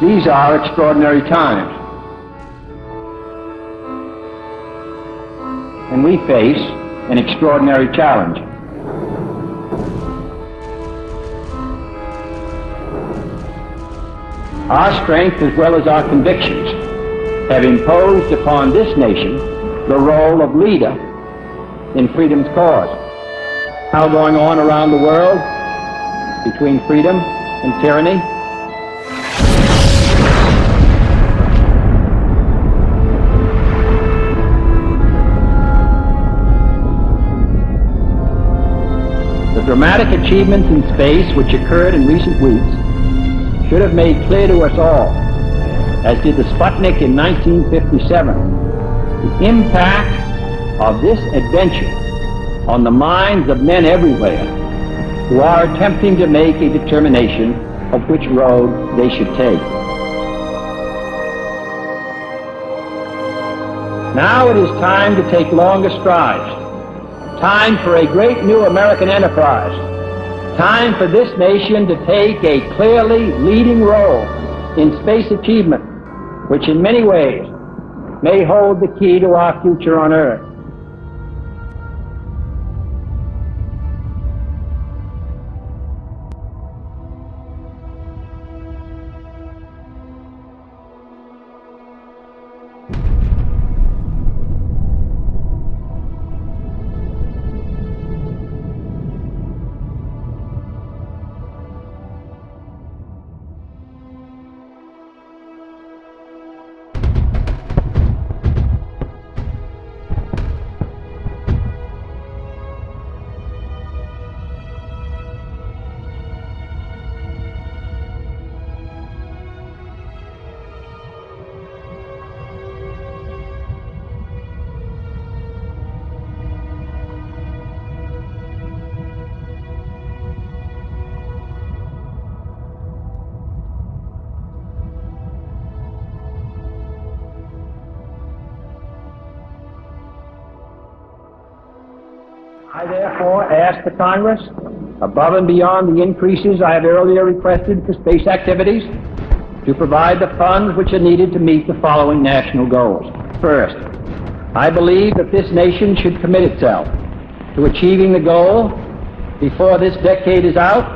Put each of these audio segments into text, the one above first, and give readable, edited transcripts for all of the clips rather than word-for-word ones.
These are extraordinary times, and we face an extraordinary challenge. Our strength as well as our convictions have imposed upon this nation the role of leader in freedom's cause. Now going on around the world between freedom and tyranny. The dramatic achievements in space which occurred in recent weeks should have made clear to us all, as did the Sputnik in 1957, the impact of this adventure on the minds of men everywhere who are attempting to make a determination of which road they should take. Now it is time to take longer strides. Time for a great new American enterprise. Time for this nation to take a clearly leading role in space achievement, which in many ways may hold the key to our future on Earth. I therefore ask the Congress, above and beyond the increases I have earlier requested for space activities, to provide the funds which are needed to meet the following national goals. First, I believe that this nation should commit itself to achieving the goal, before this decade is out,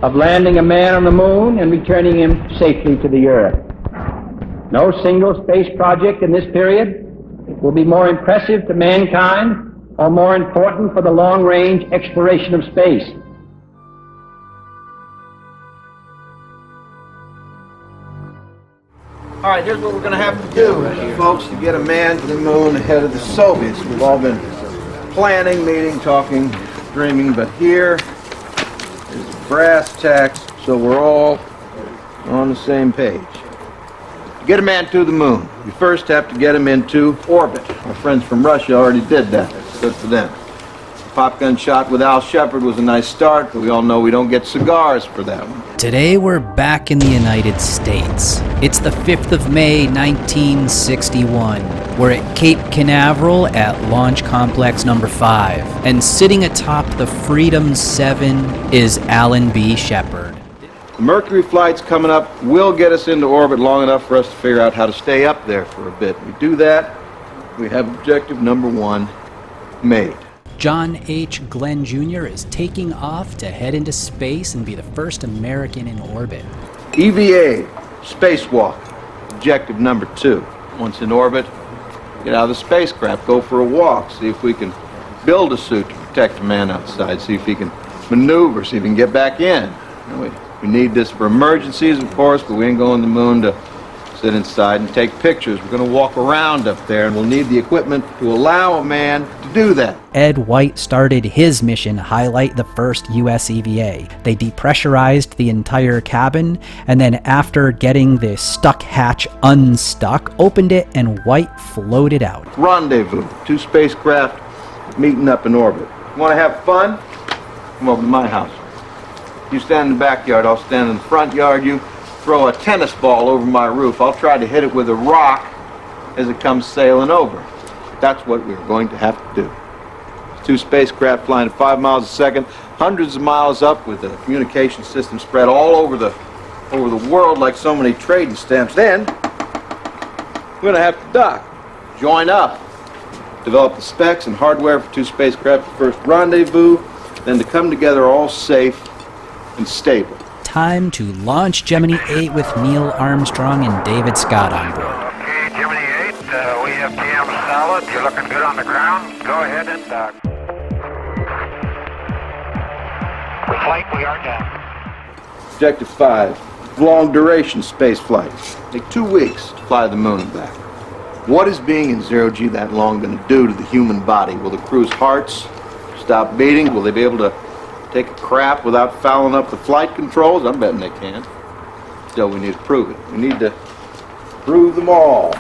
of landing a man on the moon and returning him safely to the Earth. No single space project in this period will be more impressive to mankind or more important for the long-range exploration of space. All right, here's what we're going to have to do, folks, to get a man to the moon ahead of the Soviets. We've all been planning, meeting, talking, dreaming, but here is brass tacks, so we're all on the same page. To get a man to the moon, we first have to get him into orbit. Our friends from Russia already did that. Good for them. The popgun shot with Al Shepard was a nice start, but we all know we don't get cigars for that one. Today we're back in the United States. It's the 5th of May, 1961. We're at Cape Canaveral at Launch Complex number 5, and sitting atop the Freedom 7 is Alan B. Shepard. The Mercury flights coming up will get us into orbit long enough for us to figure out how to stay up there for a bit. We do that, we have objective number 1 made. John H. Glenn Jr. is taking off to head into space and be the first American in orbit. EVA, spacewalk, objective number 2. Once in orbit, get out of the spacecraft, go for a walk, see if we can build a suit to protect the man outside, see if he can maneuver, see if he can get back in. We need this for emergencies, of course, but we ain't going to the moon to sit inside and take pictures. We're going to walk around up there, and we'll need the equipment to allow a man to do that. Ed White started his mission to highlight the first US EVA. They depressurized the entire cabin, and then after getting the stuck hatch unstuck, opened it, and White floated out. Rendezvous, 2 spacecraft meeting up in orbit. You want to have fun? Come over to my house. You stand in the backyard, I'll stand in the front yard. You throw a tennis ball over my roof. I'll try to hit it with a rock as it comes sailing over. That's what we're going to have to do. 2 spacecraft flying at 5 miles a second, hundreds of miles up with the communication system spread all over the over the world like so many trading stamps, then we're going to have to dock, join up, develop the specs and hardware for 2 spacecraft at first rendezvous, then to come together all safe and stable. Time to launch Gemini 8 with Neil Armstrong and David Scott on board. Okay, Gemini 8, we have TM solid. You're looking good on the ground. Go ahead and dock. Flight, we are down. Objective 5, long-duration space flight. Take 2 weeks to fly to the moon and back. What is being in zero-G that long going to do to the human body? Will the crew's hearts stop beating? Will they be able to take a crap without fouling up the flight controls? I'm betting they can. Still, we need to prove it. We need to prove them all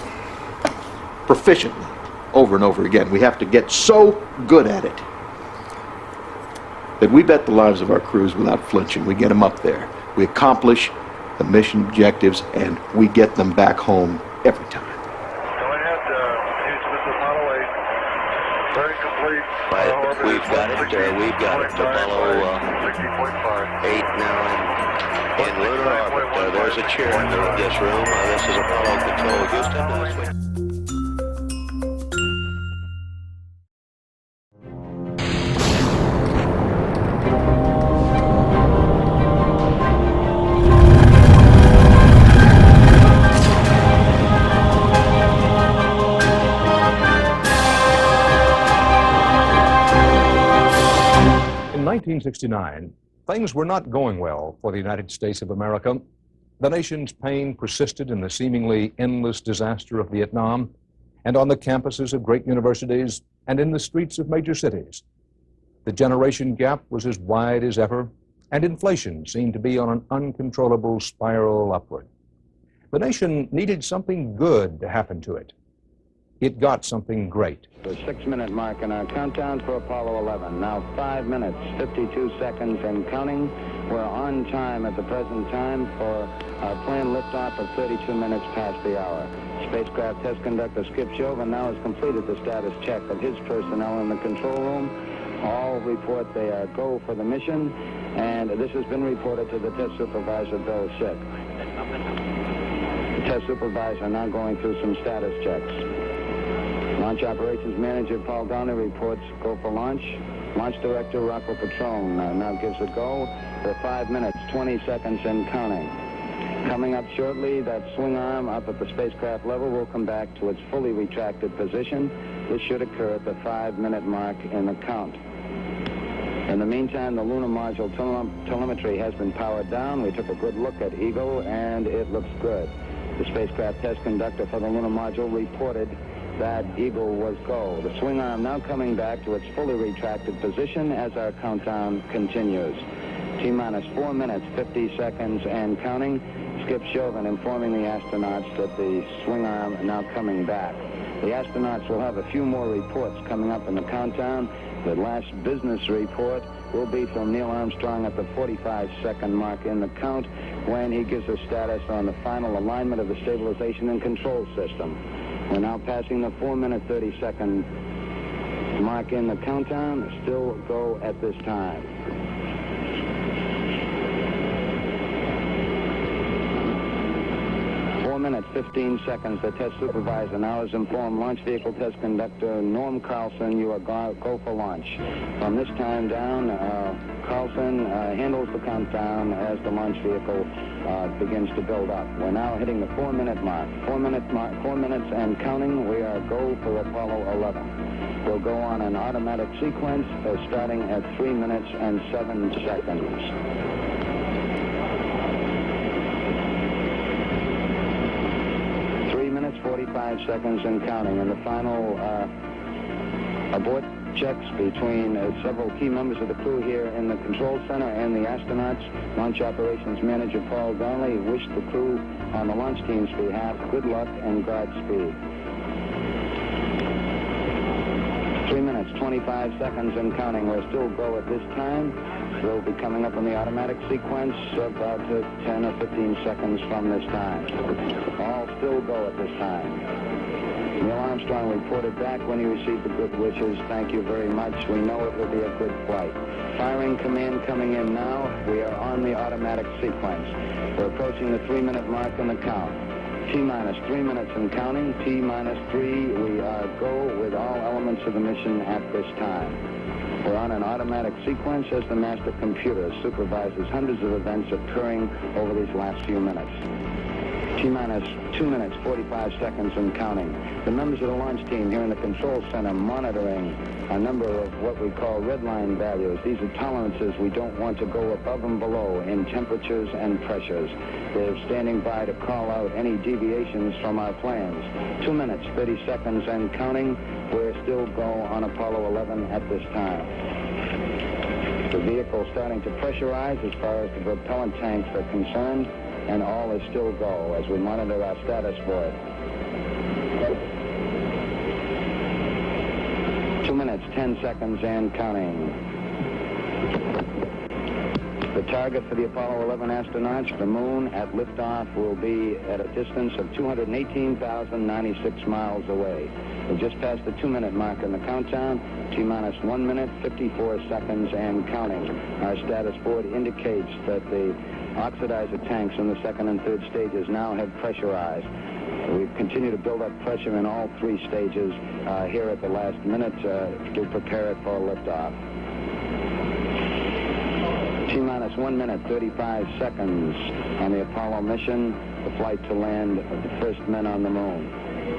proficiently, over and over again. We have to get so good at it that we bet the lives of our crews without flinching. We get them up there. We accomplish the mission objectives, and we get them back home every time. Go ahead, Houston, this is Apollo 8. Very complete. We've got it. Apollo 8 now in lunar orbit. There's a chair in this room. This is Apollo Control. Houston, In 1969, things were not going well for the United States of America. The nation's pain persisted in the seemingly endless disaster of Vietnam, and on the campuses of great universities, and in the streets of major cities. The generation gap was as wide as ever, and inflation seemed to be on an uncontrollable spiral upward. The nation needed something good to happen to it. It got something great. The 6-minute mark in our countdown for Apollo 11. Now 5 minutes, 52 seconds and counting. We're on time at the present time for our planned liftoff of 32 minutes past the hour. Spacecraft test conductor Skip Chauvin now has completed the status check of his personnel in the control room. All report they are go for the mission, and this has been reported to the test supervisor, Bill Schick. The test supervisor now going through some status checks. Launch Operations Manager Paul Downey reports go for launch. Launch Director Rocco Petrone now gives a go for 5 minutes, 20 seconds and counting. Coming up shortly, that swing arm up at the spacecraft level will come back to its fully retracted position. This should occur at the 5-minute mark in the count. In the meantime, the lunar module telemetry has been powered down. We took a good look at Eagle, and it looks good. The spacecraft test conductor for the lunar module reported that Eagle was go. The swing arm now coming back to its fully retracted position as our countdown continues. T-minus 4 minutes, 50 seconds and counting. Skip Chauvin informing the astronauts that the swing arm now coming back. The astronauts will have a few more reports coming up in the countdown. The last business report will be from Neil Armstrong at the 45-second mark in the count when he gives a status on the final alignment of the stabilization and control system. We're now passing the 4-minute, 30-second mark in the countdown. Still go at this time. 4 minutes, 15 seconds. The test supervisor now has informed launch vehicle test conductor Norm Carlson you are go for launch. From this time down, Carlson handles the countdown as the launch vehicle begins to build up. We're now hitting the 4-minute mark. 4 minutes and counting. We are go for Apollo 11. We'll go on an automatic sequence starting at 3 minutes and 7 seconds. 3 minutes, 45 seconds and counting. And the final abort checks between several key members of the crew here in the control center and the astronauts. Launch Operations Manager Paul Donnelly wished the crew on the launch team's behalf good luck and Godspeed. 3 minutes, 25 seconds and counting. We're still go at this time. We'll be coming up in the automatic sequence about 10 or 15 seconds from this time. All still go at this time. Neil Armstrong reported back when he received the good wishes. Thank you very much. We know it will be a good flight. Firing command coming in now. We are on the automatic sequence. We're approaching the 3-minute mark on the count. T-minus 3 minutes and counting. T-minus 3. We are go with all elements of the mission at this time. We're on an automatic sequence as the master computer supervises hundreds of events occurring over these last few minutes. T-minus 2 minutes, 45 seconds and counting. The members of the launch team here in the control center monitoring a number of what we call red line values. These are tolerances we don't want to go above and below in temperatures and pressures. They're standing by to call out any deviations from our plans. 2 minutes, 30 seconds and counting. We're still go on Apollo 11 at this time. The vehicle starting to pressurize as far as the propellant tanks are concerned, and all is still go as we monitor our status board. 2 minutes, 10 seconds and counting. The target for the Apollo 11 astronauts, the moon at liftoff, will be at a distance of 218,096 miles away. We just passed the 2-minute mark in the countdown. T-minus 1 minute, 54 seconds and counting. Our status board indicates that the oxidizer tanks in the second and third stages now have pressurized. We continue to build up pressure in all 3 stages here at the last minute to prepare it for liftoff. T-minus 1 minute, 35 seconds on the Apollo mission, the flight to land of the first men on the moon.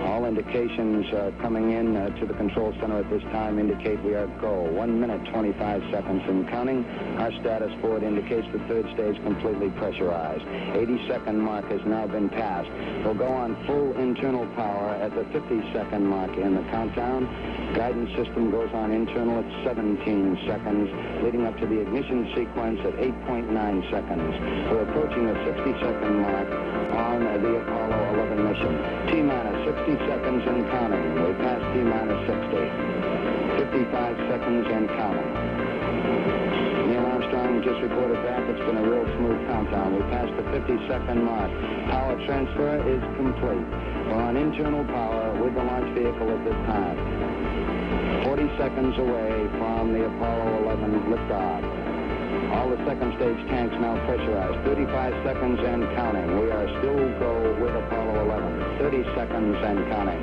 All indications coming in to the control center at this time indicate we are go. 1 minute, 25 seconds and counting. Our status board indicates the third stage completely pressurized. 80-second mark has now been passed. We'll go on full internal power at the 50-second mark in the countdown. Guidance system goes on internal at 17 seconds, leading up to the ignition sequence at 8.9 seconds. We're approaching the 60-second mark on the Apollo 11 mission. T-minus 60 seconds and counting. We passed T-minus 60. 55 seconds and counting. Neil Armstrong just reported back. It's been a real smooth countdown. We passed the 50-second mark. Power transfer is complete. We're on internal power with the launch vehicle at this time. 40 seconds away from the Apollo 11 liftoff. All the second stage tanks now pressurized. 35 seconds and counting. We are still go with Apollo 11. 30 seconds and counting.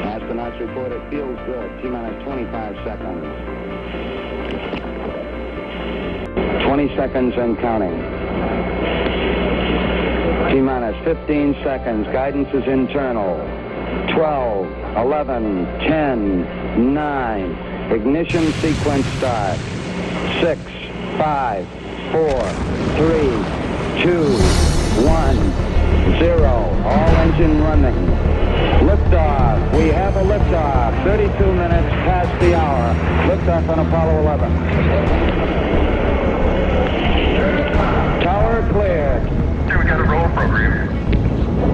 Astronauts report it feels good. T-minus 25 seconds. 20 seconds and counting. T-minus 15 seconds. Guidance is internal. 12, 11, 10, 9. Ignition sequence start. 6, 5, 4, 3, 2, 1, 0. All engine running. Liftoff. We have a liftoff. 32 minutes past the hour. Liftoff on Apollo 11. Tower cleared. We got a roll program.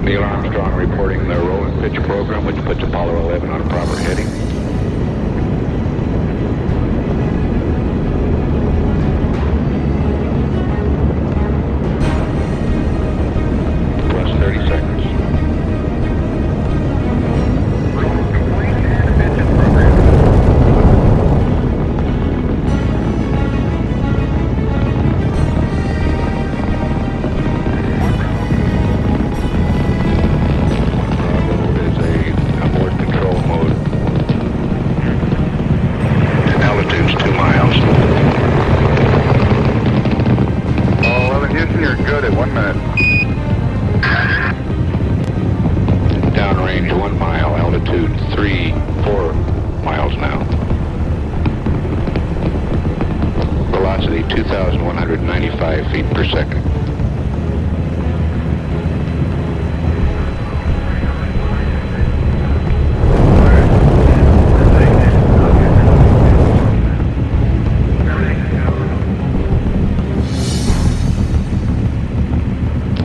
Neil Armstrong reporting the roll and pitch program, which puts Apollo 11 on a proper heading. Plus 30 seconds. Roll complete and engine program. Downrange 1 mile, altitude 3-4 miles now. Velocity 2,195 feet per second.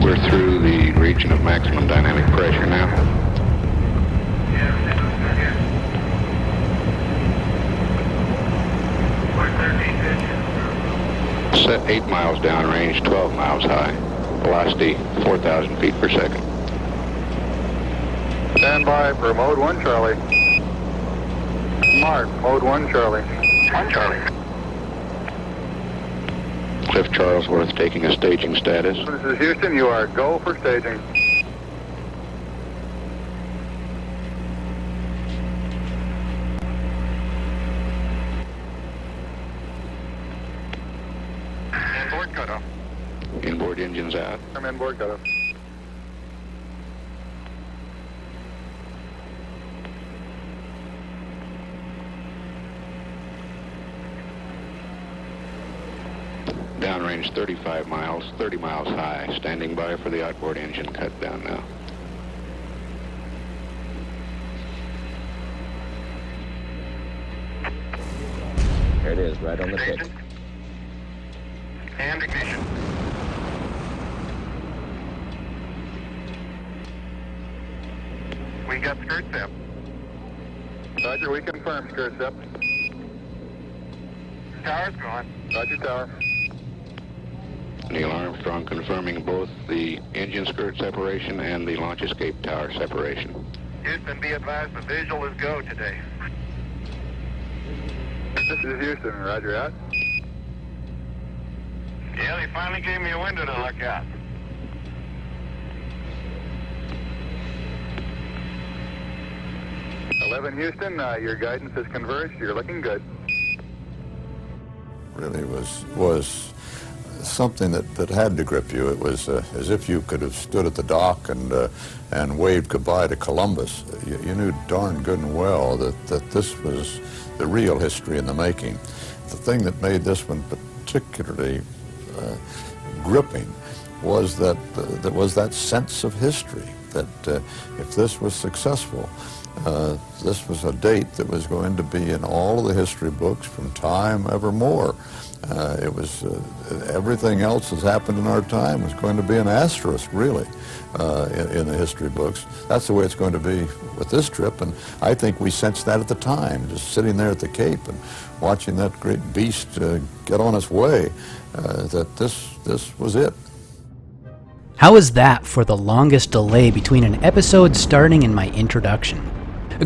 We're through the region of maximum dynamic pressure now. Set 8 miles downrange, 12 miles high. Velocity 4,000 feet per second. Stand by for Mode 1 Charlie. Mark, Mode 1 Charlie. 1 Charlie. Cliff Charlesworth taking a staging status. This is Houston, you are go for staging. Inboard cutoff. Inboard engines out. I'm inboard cutoff. Downrange 35 miles, 30 miles high. Standing by for the outboard engine cut down now. There it is, right on the tip. And ignition. We got skirt step. Roger, we confirm skirt step. Tower's gone. Roger, tower. Neil Armstrong confirming both the engine skirt separation and the launch escape tower separation. Houston, be advised the visual is go today. This is Houston, roger out. Yeah, they finally gave me a window to look at. Houston, your guidance has converged. You're looking good. Really was something that had to grip you. It was as if you could have stood at the dock and waved goodbye to Columbus. You knew darn good and well that this was the real history in the making. The thing that made this one particularly gripping was that sense of history, that if this was successful, this was a date that was going to be in all of the history books from time evermore. It was everything else that's happened in our time was going to be an asterisk, really, in the history books. That's the way it's going to be with this trip, and I think we sensed that at the time, just sitting there at the Cape and watching that great beast get on its way, that this was it. How is that for the longest delay between an episode starting and my introduction?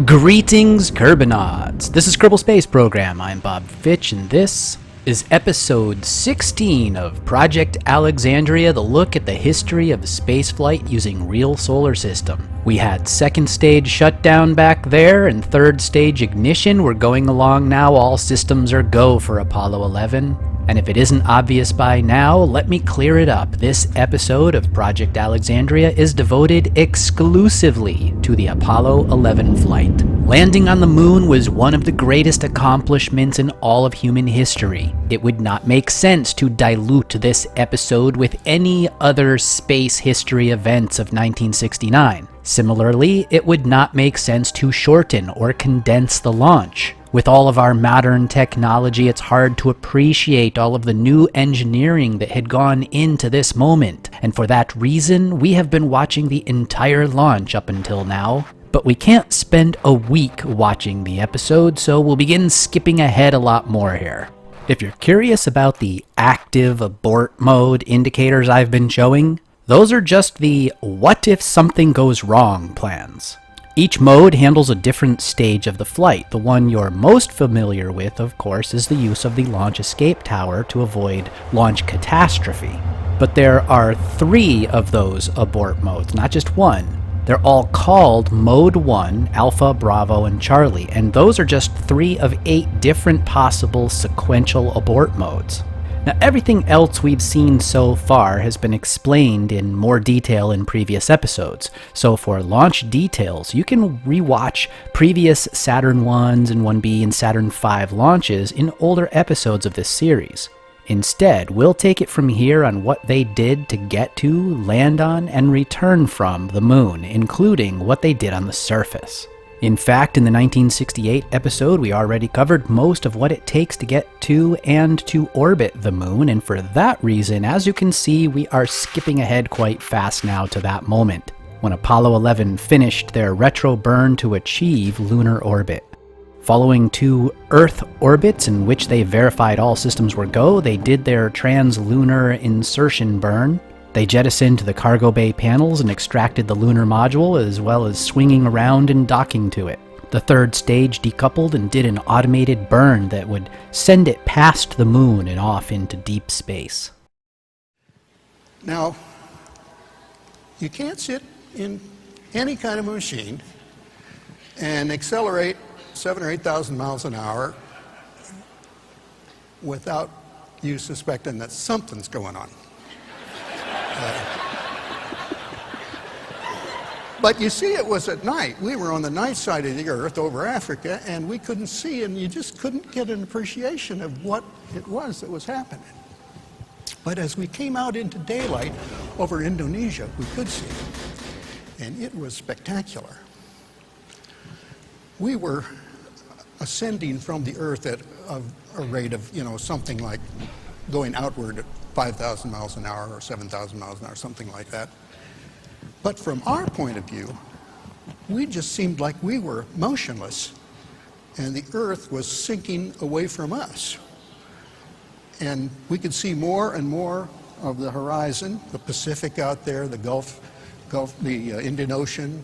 Greetings, Kerbinauds! This is Kerbal Space Program. I'm Bob Fitch, and this is episode 16 of Project Alexandria, the look at the history of spaceflight using real solar system. We had second stage shutdown back there and third stage ignition. We're going along now. All systems are go for Apollo 11. And if it isn't obvious by now, let me clear it up. This episode of Project Alexandria is devoted exclusively to the Apollo 11 flight. Landing on the moon was one of the greatest accomplishments in all of human history. It would not make sense to dilute this episode with any other space history events of 1969. Similarly, it would not make sense to shorten or condense the launch. With all of our modern technology, it's hard to appreciate all of the new engineering that had gone into this moment. And for that reason, we have been watching the entire launch up until now. But we can't spend a week watching the episode, so we'll begin skipping ahead a lot more here. If you're curious about the active abort mode indicators I've been showing, those are just the what if something goes wrong plans. Each mode handles a different stage of the flight. The one you're most familiar with, of course, is the use of the launch escape tower to avoid launch catastrophe. But there are 3 of those abort modes, not just one. They're all called Mode 1, Alpha, Bravo, and Charlie, and those are just 3 of 8 different possible sequential abort modes. Now, everything else we've seen so far has been explained in more detail in previous episodes, so for launch details, you can rewatch previous Saturn 1s and 1B and Saturn 5 launches in older episodes of this series. Instead, we'll take it from here on what they did to get to, land on, and return from the moon, including what they did on the surface. In fact, in the 1968 episode, we already covered most of what it takes to get to and to orbit the moon, and for that reason, as you can see, we are skipping ahead quite fast now to that moment, when Apollo 11 finished their retro burn to achieve lunar orbit. Following 2 Earth orbits in which they verified all systems were go, they did their translunar insertion burn, They jettisoned the cargo bay panels and extracted the lunar module, as well as swinging around and docking to it. The third stage decoupled and did an automated burn that would send it past the moon and off into deep space. Now, you can't sit in any kind of machine and accelerate 7,000 or 8,000 miles an hour without you suspecting that something's going on. But you see, it was at night. We were on the night side of the Earth over Africa, and we couldn't see, and you just couldn't get an appreciation of what it was that was happening. But as we came out into daylight over Indonesia, we could see it, and it was spectacular. We were ascending from the Earth at a rate of, something like going outward at 5,000 miles an hour or 7,000 miles an hour, something like that. But from our point of view, we just seemed like we were motionless, and the Earth was sinking away from us. And we could see more and more of the horizon, the Pacific out there, the Gulf, the Indian Ocean,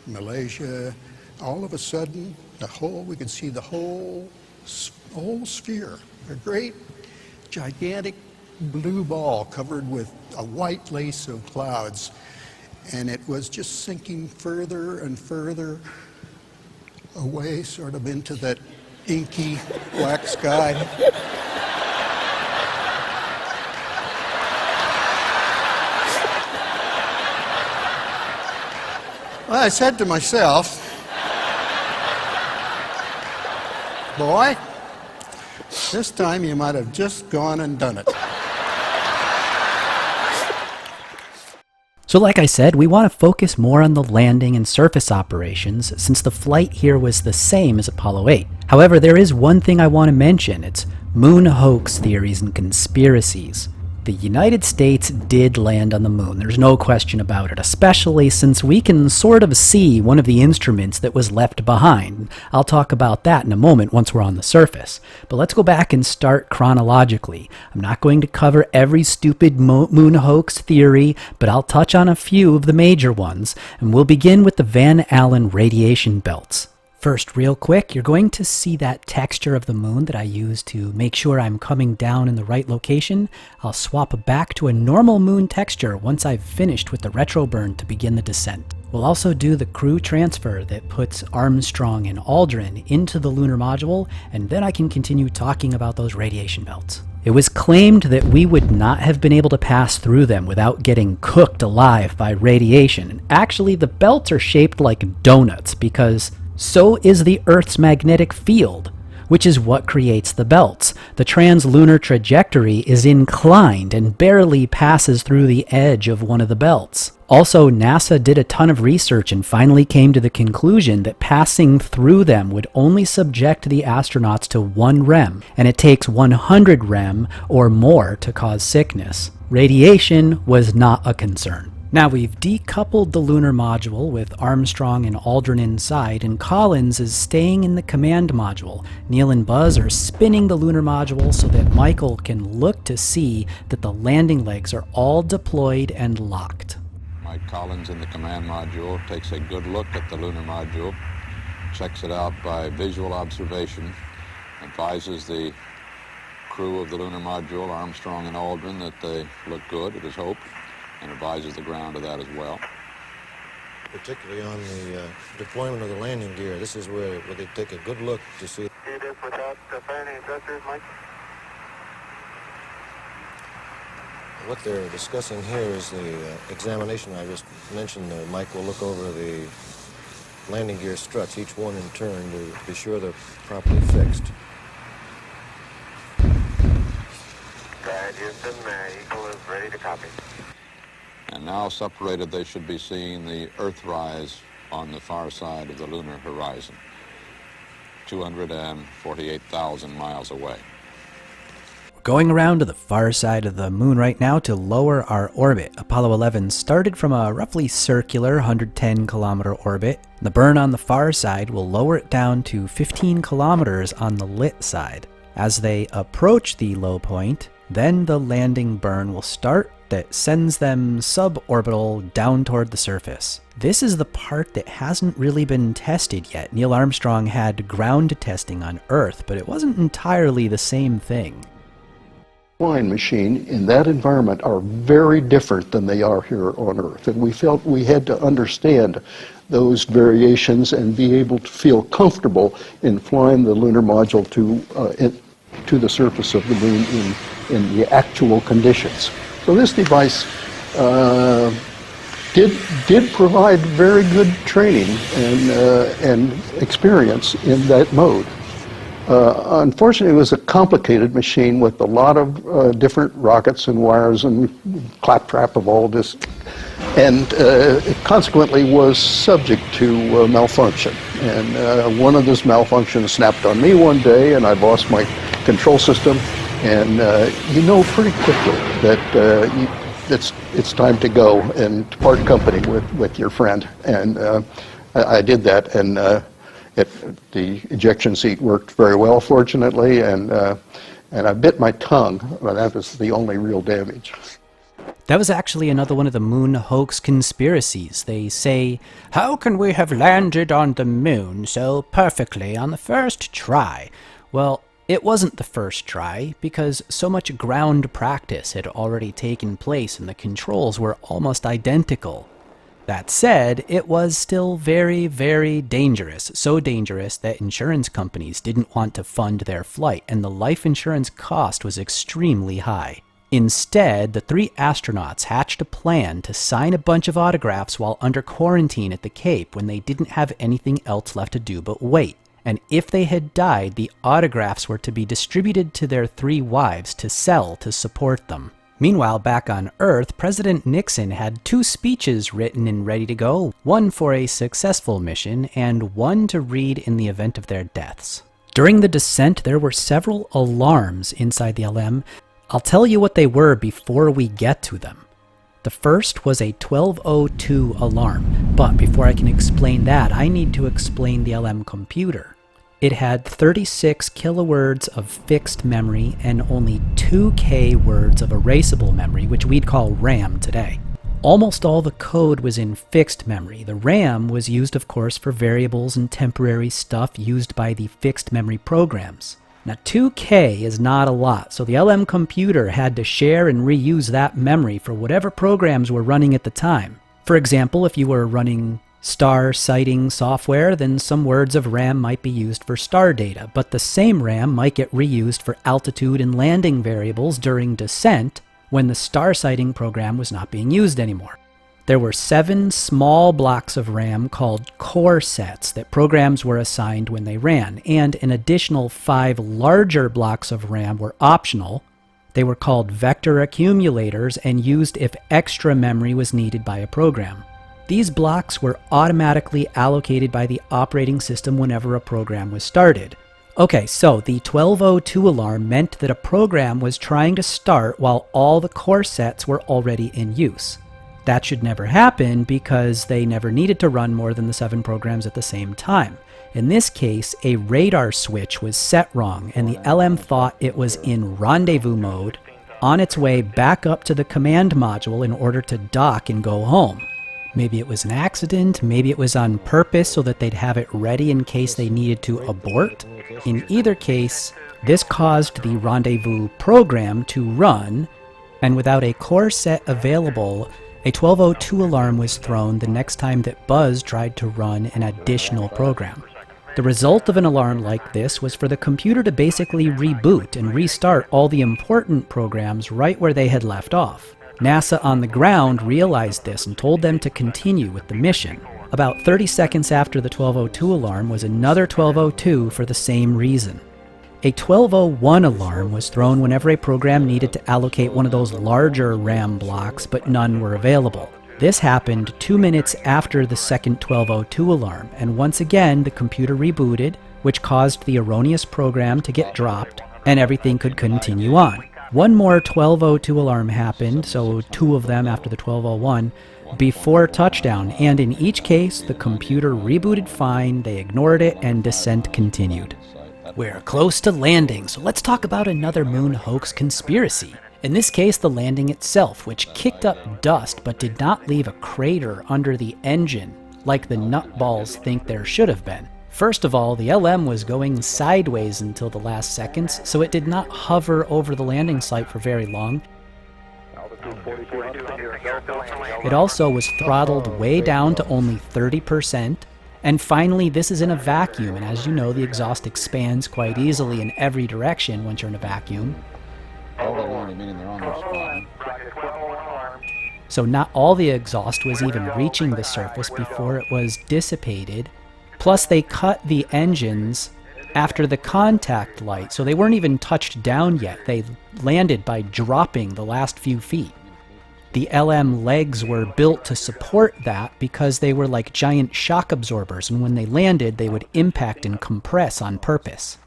Malaysia. All of a sudden, we could see the whole sphere, a great, gigantic blue ball covered with a white lace of clouds. And it was just sinking further and further away, sort of into that inky black sky. Well, I said to myself, boy, this time you might have just gone and done it. So like I said, we want to focus more on the landing and surface operations since the flight here was the same as Apollo 8. However, there is one thing I want to mention. It's moon hoax theories and conspiracies. The United States did land on the moon, there's no question about it, especially since we can sort of see one of the instruments that was left behind. I'll talk about that in a moment once we're on the surface. But let's go back and start chronologically. I'm not going to cover every stupid moon hoax theory, but I'll touch on a few of the major ones, and we'll begin with the Van Allen radiation belts. First, real quick, you're going to see that texture of the moon that I use to make sure I'm coming down in the right location. I'll swap back to a normal moon texture once I've finished with the retro burn to begin the descent. We'll also do the crew transfer that puts Armstrong and Aldrin into the lunar module, and then I can continue talking about those radiation belts. It was claimed that we would not have been able to pass through them without getting cooked alive by radiation. And actually, the belts are shaped like donuts because so is the Earth's magnetic field, which is what creates the belts. The translunar trajectory is inclined and barely passes through the edge of one of the belts. Also, NASA did a ton of research and finally came to the conclusion that passing through them would only subject the astronauts to 1 rem, and it takes 100 rem or more to cause sickness. Radiation was not a concern. Now we've decoupled the lunar module with Armstrong and Aldrin inside, and Collins is staying in the command module. Neil and Buzz are spinning the lunar module so that Michael can look to see that the landing legs are all deployed and locked. Mike Collins in the command module takes a good look at the lunar module, checks it out by visual observation, advises the crew of the lunar module, Armstrong and Aldrin, that they look good, it is hoped, and advises the ground of that as well. Particularly on the deployment of the landing gear, this is where they take a good look to see. Do this without firing any thrusters, Mike? What they're discussing here is the examination I just mentioned. Mike will look over the landing gear struts, each one in turn, to be sure they're properly fixed. Houston, Eagle is ready to copy. And now separated, they should be seeing the Earthrise on the far side of the lunar horizon, 248,000 miles away. We're going around to the far side of the moon right now to lower our orbit. Apollo 11 started from a roughly circular 110 kilometer orbit. The burn on the far side will lower it down to 15 kilometers on the lit side. As they approach the low point, then the landing burn will start, that sends them suborbital down toward the surface. This is the part that hasn't really been tested yet. Neil Armstrong had ground testing on Earth, but it wasn't entirely the same thing. Flying machine in that environment are very different than they are here on Earth, and we felt we had to understand those variations and be able to feel comfortable in flying the lunar module to the surface of the moon in the actual conditions. So this device did provide very good training and experience in that mode. Unfortunately, it was a complicated machine with a lot of different rockets and wires and claptrap of all this, and it consequently was subject to malfunction. And one of those malfunctions snapped on me one day, and I lost my control system. And you know pretty quickly that it's time to go and part company with your friend. And I did that, and the ejection seat worked very well, fortunately, and I bit my tongue, but that was the only real damage. That was actually another one of the moon hoax conspiracies. They say, how can we have landed on the moon so perfectly on the first try? Well, it wasn't the first try, because so much ground practice had already taken place and the controls were almost identical. That said, it was still very, very dangerous. So dangerous that insurance companies didn't want to fund their flight, and the life insurance cost was extremely high. Instead, the 3 astronauts hatched a plan to sign a bunch of autographs while under quarantine at the Cape when they didn't have anything else left to do but wait. And if they had died, the autographs were to be distributed to their 3 wives to sell to support them. Meanwhile, back on Earth, President Nixon had 2 speeches written and ready to go, one for a successful mission and one to read in the event of their deaths. During the descent, there were several alarms inside the LM. I'll tell you what they were before we get to them. The first was a 1202 alarm, but before I can explain that, I need to explain the LM computer. It had 36 kilowords of fixed memory and only 2K words of erasable memory, which we'd call RAM today. Almost all the code was in fixed memory. The RAM was used, of course, for variables and temporary stuff used by the fixed memory programs. Now, 2K is not a lot, so the LM computer had to share and reuse that memory for whatever programs were running at the time. For example, if you were running star sighting software, then some words of RAM might be used for star data, but the same RAM might get reused for altitude and landing variables during descent when the star sighting program was not being used anymore. There were 7 small blocks of RAM called core sets that programs were assigned when they ran, and an additional 5 larger blocks of RAM were optional. They were called vector accumulators and used if extra memory was needed by a program. These blocks were automatically allocated by the operating system whenever a program was started. Okay, so the 1202 alarm meant that a program was trying to start while all the core sets were already in use. That should never happen because they never needed to run more than the 7 programs at the same time. In this case, a radar switch was set wrong and the LM thought it was in rendezvous mode on its way back up to the command module in order to dock and go home. Maybe it was an accident, maybe it was on purpose so that they'd have it ready in case they needed to abort. In either case, this caused the rendezvous program to run, and without a core set available, a 1202 alarm was thrown the next time that Buzz tried to run an additional program. The result of an alarm like this was for the computer to basically reboot and restart all the important programs right where they had left off. NASA on the ground realized this and told them to continue with the mission. About 30 seconds after the 1202 alarm was another 1202 for the same reason. A 1201 alarm was thrown whenever a program needed to allocate one of those larger RAM blocks, but none were available. This happened 2 minutes after the second 1202 alarm, and once again the computer rebooted, which caused the erroneous program to get dropped, and everything could continue on. One more 1202 alarm happened, so 2 of them after the 1201, before touchdown, and in each case, the computer rebooted fine, they ignored it, and descent continued. We're close to landing, so let's talk about another moon hoax conspiracy. In this case, the landing itself, which kicked up dust but did not leave a crater under the engine, like the nutballs think there should have been. First of all, the LM was going sideways until the last seconds, so it did not hover over the landing site for very long. It also was throttled way down to only 30%. And finally, this is in a vacuum, and as you know, the exhaust expands quite easily in every direction once you're in a vacuum. So not all the exhaust was even reaching the surface before it was dissipated. Plus, they cut the engines after the contact light, so they weren't even touched down yet. They landed by dropping the last few feet. The LM legs were built to support that because they were like giant shock absorbers, and when they landed, they would impact and compress on purpose.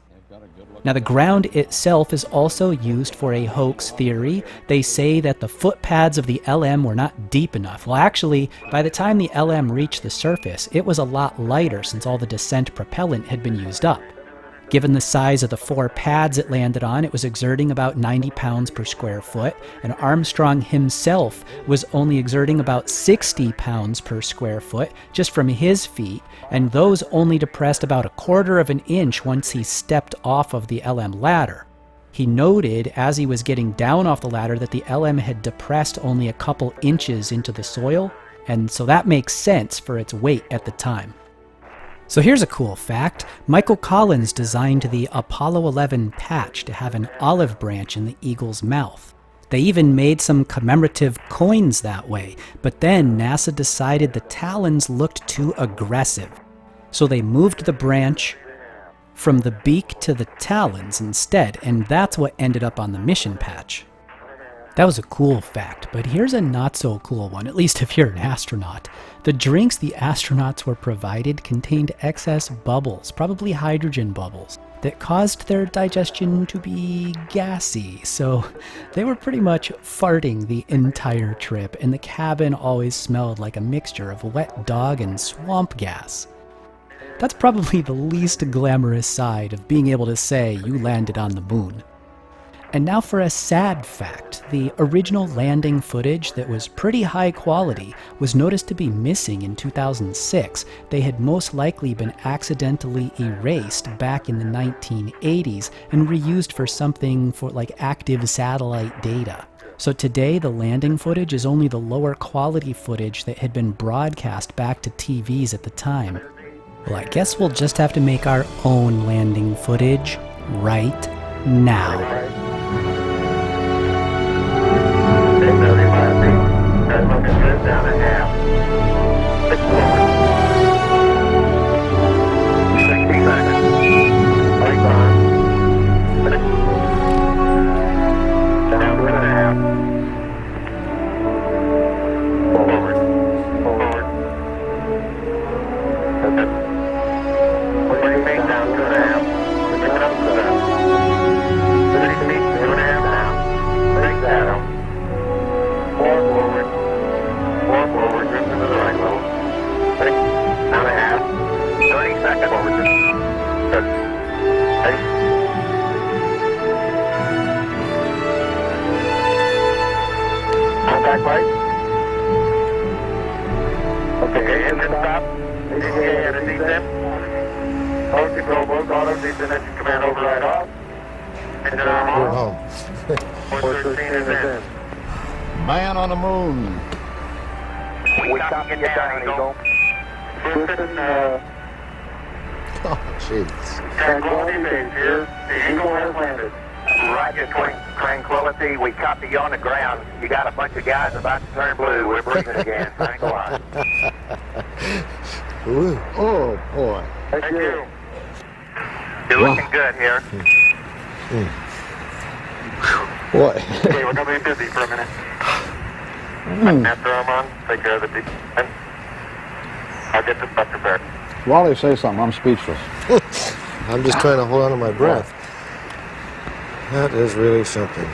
Now, the ground itself is also used for a hoax theory. They say that the foot pads of the LM were not deep enough. Well, actually, by the time the LM reached the surface, it was a lot lighter since all the descent propellant had been used up. Given the size of the 4 pads it landed on, it was exerting about 90 pounds per square foot, and Armstrong himself was only exerting about 60 pounds per square foot just from his feet, and those only depressed about 1/4 of an inch once he stepped off of the LM ladder. He noted as he was getting down off the ladder that the LM had depressed only a couple inches into the soil, and so that makes sense for its weight at the time. So here's a cool fact. Michael Collins designed the Apollo 11 patch to have an olive branch in the eagle's mouth. They even made some commemorative coins that way, but then NASA decided the talons looked too aggressive. So they moved the branch from the beak to the talons instead, and that's what ended up on the mission patch. That was a cool fact, but here's a not so cool one, at least if you're an astronaut. The drinks the astronauts were provided contained excess bubbles, probably hydrogen bubbles, that caused their digestion to be gassy, so they were pretty much farting the entire trip, and the cabin always smelled like a mixture of wet dog and swamp gas. That's probably the least glamorous side of being able to say you landed on the moon. And now for a sad fact. The original landing footage that was pretty high quality was noticed to be missing in 2006. They had most likely been accidentally erased back in the 1980s and reused for something for like active satellite data. So today the landing footage is only the lower quality footage that had been broadcast back to TVs at the time. Well, I guess we'll just have to make our own landing footage right now. Down a half. 6 forward. 60 seconds. Lights on. Down 2.5. Forward. Forward. What do you think? Down 2.5. We're picking up to that. 60 feet, 2.5 down. 6 down. 4 forward. 4 forward, drift into the right level. 6, 1.5, 30 seconds forward. Good. Ready? Contact light. Okay, engine stop. ACA and a descent. Post control, both auto, descent engine command override off. Engine arm on. 413 is in. Man on the moon. We copy you down, Eagle. Houston, Oh, jeez. Tranquility Base here. The Eagle has landed. Roger, Tranquility. We copy you on the ground. You got a bunch of guys about to turn blue. We're breathing again. Thanks a lot. Ooh. Oh, boy. Thank you. You're looking good here. Boy. Okay, we're going to be busy for a minute. Master Armand, take care of the descent. I'll get this stuff prepared. Wally, say something. I'm speechless. I'm just trying to hold on to my breath. That is really something.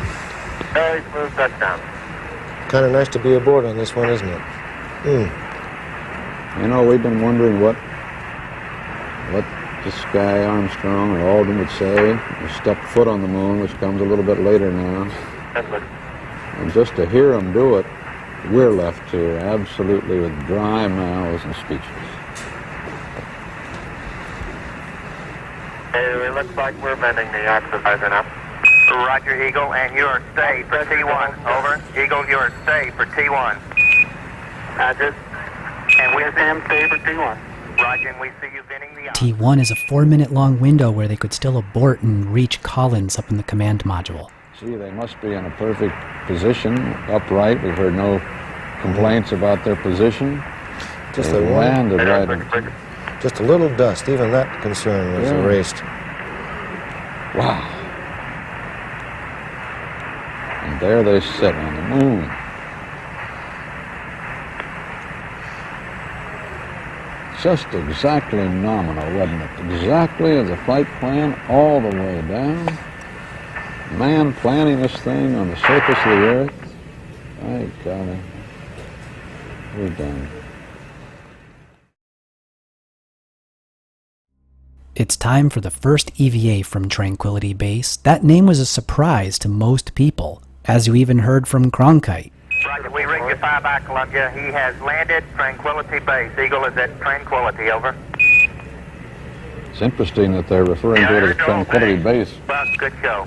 Very smooth touchdown. Kind of nice to be aboard on this one, isn't it? You know, we've been wondering what this guy Armstrong or Aldrin would say. He stepped foot on the moon, which comes a little bit later now. That's good. And just to hear them do it, we're left here absolutely with dry mouths and speechless. It looks like we're bending the exercise enough. Roger, Eagle, and you are safe for T1. Over. Eagle, you are safe for T1. Roger. And we am safe for T1. Roger, and we see you bending the T1 is a 4-minute long window where they could still abort and reach Collins up in the command module. See, they must be in a perfect position, upright. We've heard no complaints about their position. Just they a one- landed right. Just a little dust. Even that concern was erased. Wow. And there they sit on the moon. Just exactly nominal, wasn't it? Exactly as the flight plan all the way down. Man planning this thing on the surface of the Earth. My golly. We're done. It's time for the first EVA from Tranquility Base. That name was a surprise to most people, as you even heard from Cronkite. Roger, we ring you 5 by Columbia. He has landed Tranquility Base. Eagle is at Tranquility, over. It's interesting that they're referring to it as Tranquility Base. Well, good show.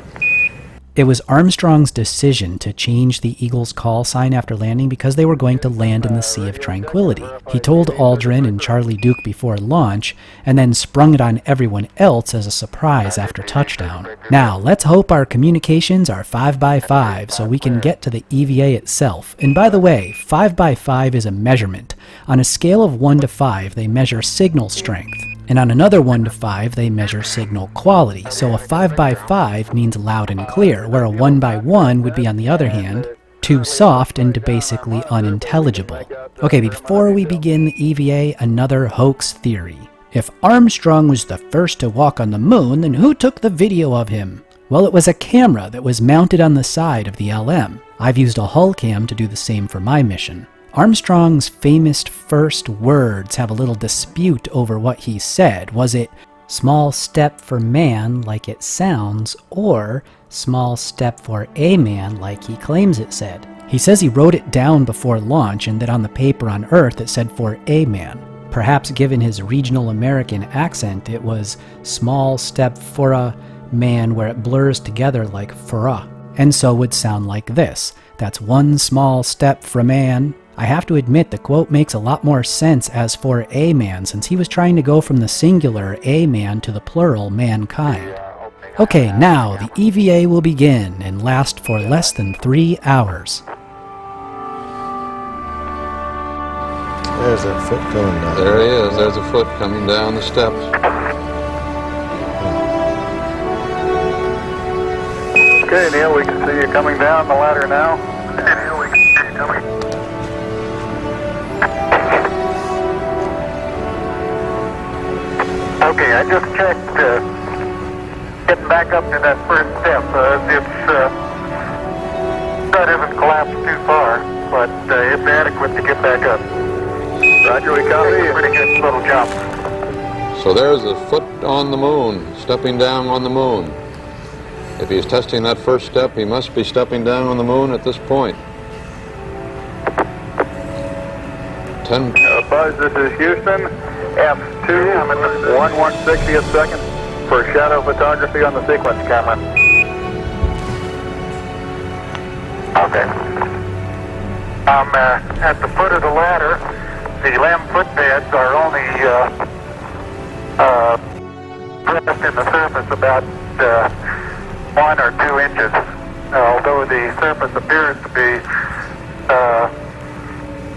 It was Armstrong's decision to change the Eagle's call sign after landing because they were going to land in the Sea of Tranquility. He told Aldrin and Charlie Duke before launch, and then sprung it on everyone else as a surprise after touchdown. Now, let's hope our communications are 5x5 so we can get to the EVA itself. And by the way, 5x5 is a measurement. On a scale of 1 to 5, they measure signal strength. And on another 1 to 5, they measure signal quality. So a 5x5 means loud and clear, where a 1x1 would be, on the other hand, too soft and basically unintelligible. Okay, before we begin the EVA, another hoax theory. If Armstrong was the first to walk on the moon, then who took the video of him? Well, it was a camera that was mounted on the side of the LM. I've used a hull cam to do the same for my mission. Armstrong's famous first words have a little dispute over what he said. Was it small step for man like it sounds, or small step for a man like he claims it said? He says he wrote it down before launch and that on the paper on Earth it said for a man. Perhaps given his regional American accent, it was small step for a man where it blurs together like for a, and so would sound like this. That's one small step for man. I have to admit the quote makes a lot more sense as for a man, since he was trying to go from the singular a man to the plural mankind. Okay, now the EVA will begin and last for less than 3 hours. There's that foot coming down. There he is. There's a foot coming down the steps. Okay, Neil, we can see you coming down the ladder now. Neil, we can see you coming. Okay, I just checked getting back up to that first step. That isn't collapsed too far, but it's adequate to get back up. Roger, we copy. Pretty good little jump. So there's a foot on the moon, stepping down on the moon. If he's testing that first step, he must be stepping down on the moon at this point. 10. Buzz, this is Houston. F2, 1/160th second for shadow photography on the sequence camera. Okay. I'm at the foot of the ladder. The LEM footpads are only pressed in the surface about 1 or 2 inches, although the surface appears to be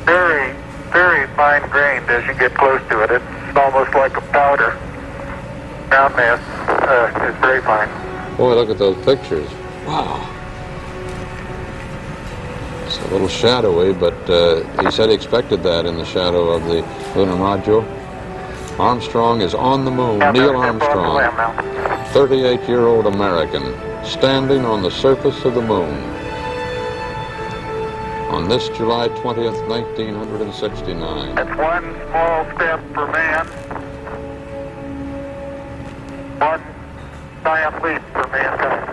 very, very fine-grained as you get close to it. It's almost like a powder. Ground mass is very fine. Boy, look at those pictures. Wow. It's a little shadowy, but he said he expected that in the shadow of the lunar module. Armstrong is on the moon. Neil Armstrong, 38-year-old American, standing on the surface of the moon on this July 20th, 1969. That's one small step for man, one giant leap for mankind.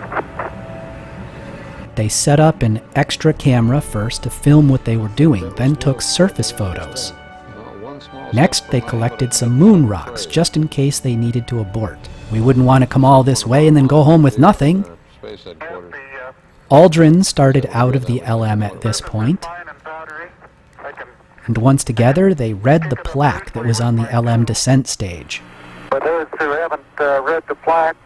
They set up an extra camera first to film what they were doing, then took surface photos. Next, they collected some moon rocks, just in case they needed to abort. We wouldn't want to come all this way and then go home with nothing. Aldrin started out of the LM at this point, and once together, they read the plaque that was on the LM descent stage. For those who haven't read the plaque,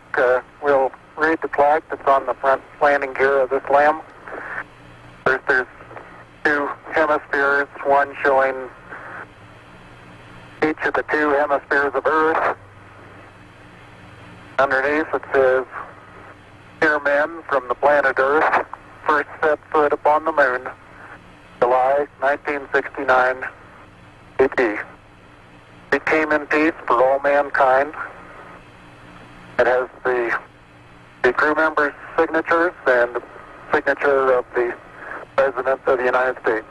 we'll read the plaque that's on the front landing gear of this LM. There's two hemispheres, one showing each of the two hemispheres of Earth. Underneath it says, "Here men from the planet Earth first set foot upon the moon, July 1969 AD. We came in peace for all mankind." It has the crew members' signatures and the signature of the President of the United States.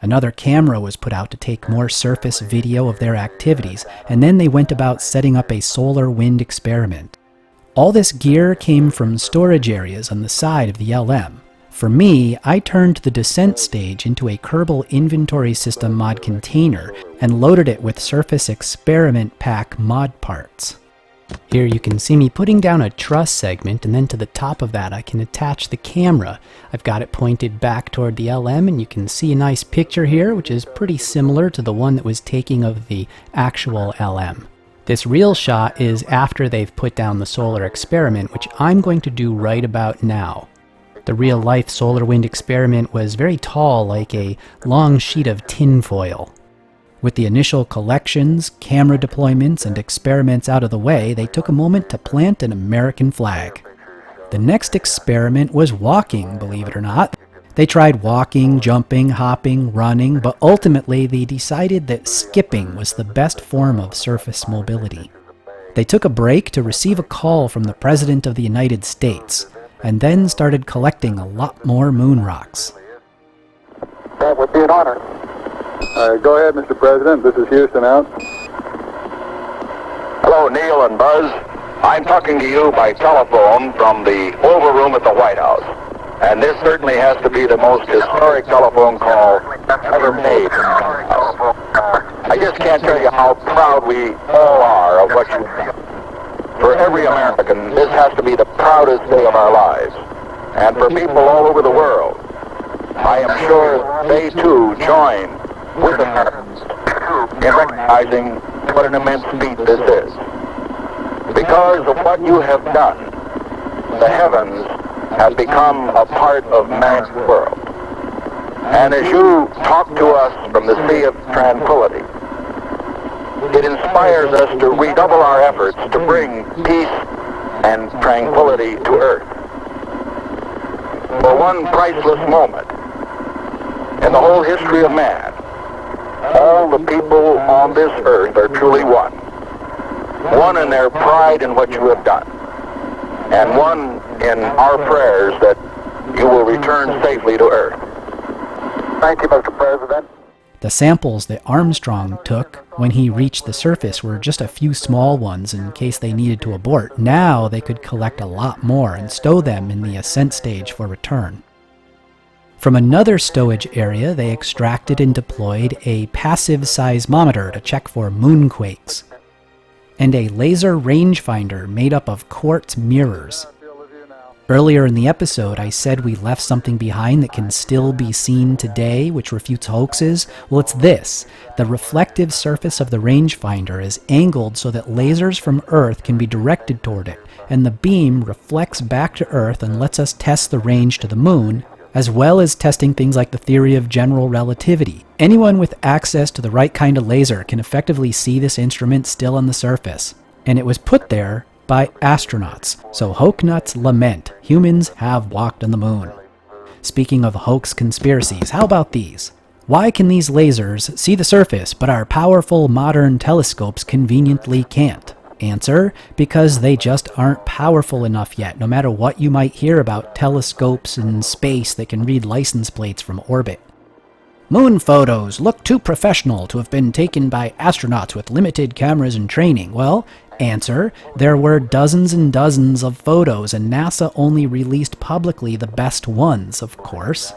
Another camera was put out to take more surface video of their activities, and then they went about setting up a solar wind experiment. All this gear came from storage areas on the side of the LM. For me, I turned the descent stage into a Kerbal Inventory System mod container and loaded it with Surface Experiment Pack mod parts. Here you can see me putting down a truss segment, and then to the top of that I can attach the camera. I've got it pointed back toward the LM, and you can see a nice picture here, which is pretty similar to the one that was taking of the actual LM. This real shot is after they've put down the solar experiment, which I'm going to do right about now. The real-life solar wind experiment was very tall, like a long sheet of tin foil. With the initial collections, camera deployments, and experiments out of the way, they took a moment to plant an American flag. The next experiment was walking, believe it or not. They tried walking, jumping, hopping, running, but ultimately they decided that skipping was the best form of surface mobility. They took a break to receive a call from the President of the United States, and then started collecting a lot more moon rocks. That would be an honor. Go ahead, Mr. President. This is Houston out. Hello, Neil and Buzz. I'm talking to you by telephone from the Oval Room at the White House. And this certainly has to be the most historic telephone call ever made in the White House. I just can't tell you how proud we all are of what you've done. For every American, this has to be the proudest day of our lives. And for people all over the world, I am sure they too join with Americans in recognizing what an immense feat this is. Because of what you have done, the heavens have become a part of man's world. And as you talk to us from the Sea of Tranquility, it inspires us to redouble our efforts to bring peace and tranquility to Earth. For one priceless moment in the whole history of man, all the people on this earth are truly one. One in their pride in what you have done, and one in our prayers that you will return safely to Earth. Thank you, Mr. President. The samples that Armstrong took when he reached the surface were just a few small ones in case they needed to abort. Now they could collect a lot more and stow them in the ascent stage for return. From another stowage area, they extracted and deployed a passive seismometer to check for moonquakes, and a laser rangefinder made up of quartz mirrors. Earlier in the episode, I said we left something behind that can still be seen today, which refutes hoaxes. Well, it's this. The reflective surface of the rangefinder is angled so that lasers from Earth can be directed toward it, and the beam reflects back to Earth and lets us test the range to the moon, as well as testing things like the theory of general relativity. Anyone with access to the right kind of laser can effectively see this instrument still on the surface, and it was put there by astronauts, so hoax nuts lament, humans have walked on the moon. Speaking of hoax conspiracies, how about these? Why can these lasers see the surface, but our powerful modern telescopes conveniently can't? Answer, because they just aren't powerful enough yet, no matter what you might hear about telescopes in space that can read license plates from orbit. Moon photos look too professional to have been taken by astronauts with limited cameras and training. Well, Answer: there were dozens and dozens of photos, and NASA only released publicly the best ones, of course.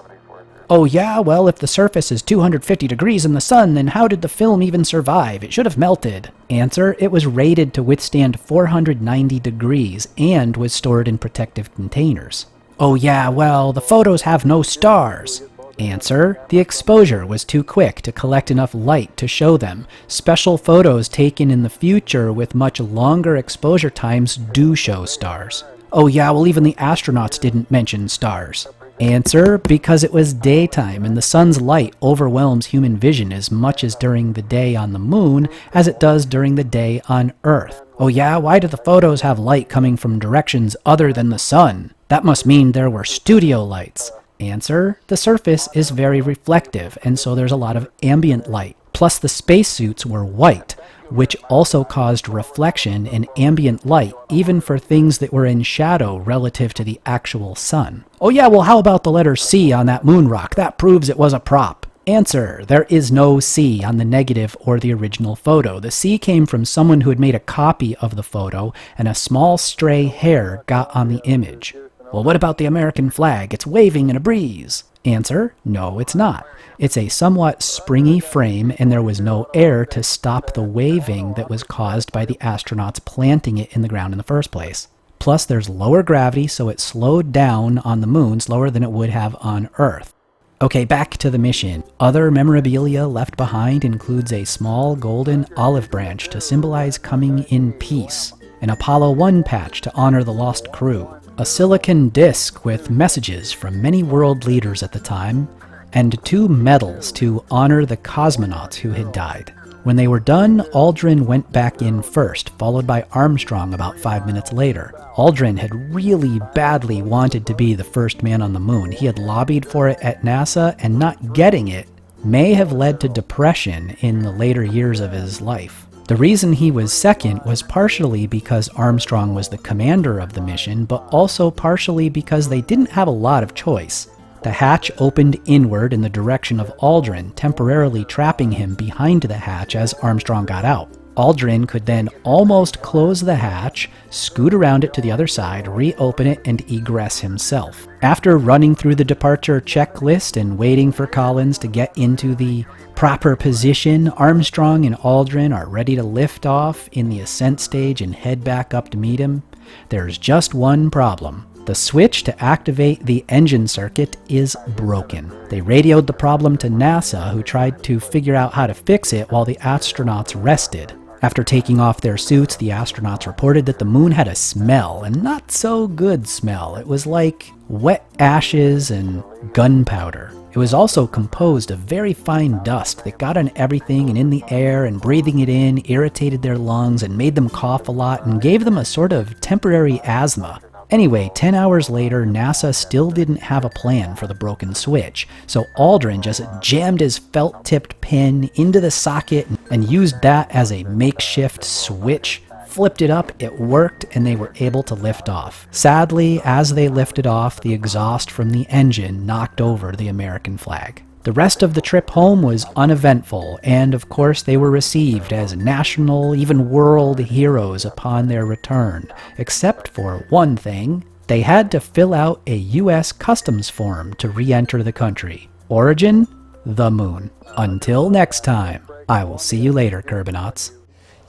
Oh yeah, well, if the surface is 250 degrees in the sun, then how did the film even survive? It should have melted. Answer: it was rated to withstand 490 degrees and was stored in protective containers. Oh yeah, well, the photos have no stars. Answer: the exposure was too quick to collect enough light to show them. Special photos taken in the future with much longer exposure times do show stars. Oh yeah, well, even the astronauts didn't mention stars. Answer: because it was daytime and the sun's light overwhelms human vision as much as during the day on the moon as it does during the day on Earth. Oh yeah, why do the photos have light coming from directions other than the sun? That must mean there were studio lights. Answer: the surface is very reflective, and so there's a lot of ambient light. Plus the spacesuits were white, which also caused reflection and ambient light even for things that were in shadow relative to the actual sun. Oh yeah, well, how about the letter C on that moon rock? That proves it was a prop. Answer: there is no C on the negative or the original photo. The C came from someone who had made a copy of the photo, and a small stray hair got on the image. Well, what about the American flag? It's waving in a breeze. Answer: no, it's not. It's a somewhat springy frame, and there was no air to stop the waving that was caused by the astronauts planting it in the ground in the first place. Plus, there's lower gravity, so it slowed down on the moon slower than it would have on Earth. Okay, back to the mission. Other memorabilia left behind includes a small golden olive branch to symbolize coming in peace, an Apollo 1 patch to honor the lost crew, a silicon disc with messages from many world leaders at the time, and 2 medals to honor the cosmonauts who had died. When they were done, Aldrin went back in first, followed by Armstrong about 5 minutes later. Aldrin had really badly wanted to be the first man on the moon. He had lobbied for it at NASA, and not getting it may have led to depression in the later years of his life. The reason he was second was partially because Armstrong was the commander of the mission, but also partially because they didn't have a lot of choice. The hatch opened inward in the direction of Aldrin, temporarily trapping him behind the hatch as Armstrong got out. Aldrin could then almost close the hatch, scoot around it to the other side, reopen it, and egress himself. After running through the departure checklist and waiting for Collins to get into the proper position, Armstrong and Aldrin are ready to lift off in the ascent stage and head back up to meet him. There's just one problem. The switch to activate the engine circuit is broken. They radioed the problem to NASA, who tried to figure out how to fix it while the astronauts rested. After taking off their suits, the astronauts reported that the moon had a smell, and not so good smell. It was like wet ashes and gunpowder. It was also composed of very fine dust that got on everything and in the air, and breathing it in irritated their lungs and made them cough a lot and gave them a sort of temporary asthma. Anyway, 10 hours later, NASA still didn't have a plan for the broken switch, so Aldrin just jammed his felt-tipped pin into the socket and used that as a makeshift switch, flipped it up, it worked, and they were able to lift off. Sadly, as they lifted off, the exhaust from the engine knocked over the American flag. The rest of the trip home was uneventful, and of course they were received as national, even world heroes upon their return, except for one thing. They had to fill out a U.S. customs form to re-enter the country. Origin? The moon. Until next time, I will see you later, Kerbinauts.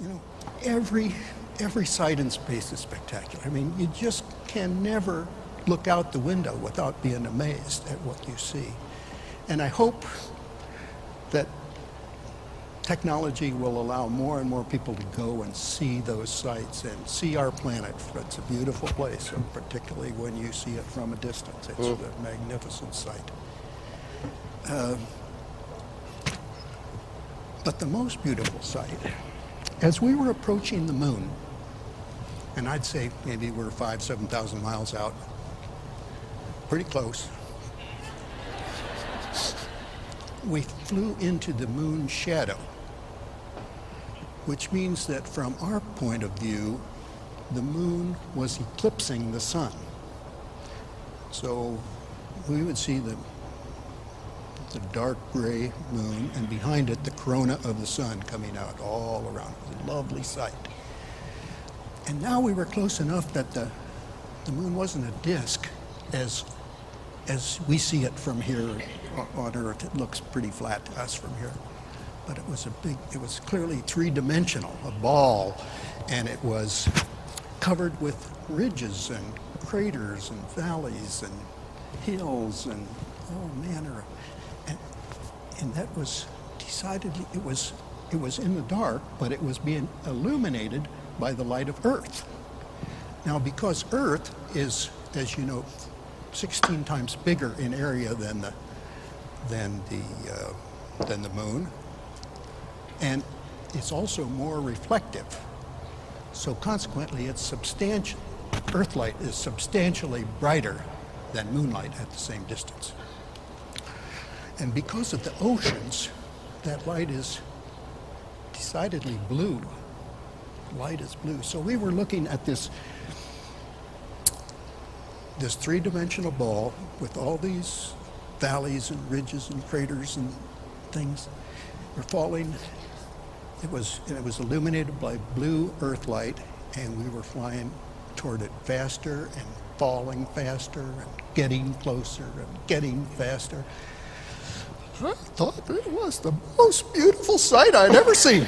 You know, every sight in space is spectacular. I mean, you just can never look out the window without being amazed at what you see. And I hope that technology will allow more and more people to go and see those sights and see our planet. It's a beautiful place, and particularly when you see it from a distance. It's a magnificent sight. But the most beautiful sight, as we were approaching the moon, and I'd say maybe we're 5,000 to 7,000 miles out, pretty close, we flew into the moon's shadow, which means that from our point of view, the moon was eclipsing the sun. So we would see the dark gray moon, and behind it, the corona of the sun coming out all around. It was a lovely sight. And now we were close enough that the moon wasn't a disk as we see it from here on Earth. It looks pretty flat to us from here. But it was it was clearly three-dimensional, a ball, and it was covered with ridges and craters and valleys and hills and all manner of, and that was decidedly, it was in the dark, but it was being illuminated by the light of Earth. Now, because Earth is, as you know, 16 times bigger in area than the moon, and it's also more reflective. So consequently, it's substantial. Earthlight is substantially brighter than moonlight at the same distance. And because of the oceans, that light is decidedly blue. Light is blue. So we were looking at this three-dimensional ball with all these valleys and ridges and craters and things. We're falling. It was illuminated by blue Earth light, and we were flying toward it faster and falling faster and getting closer and getting faster. I thought it was the most beautiful sight I'd ever seen.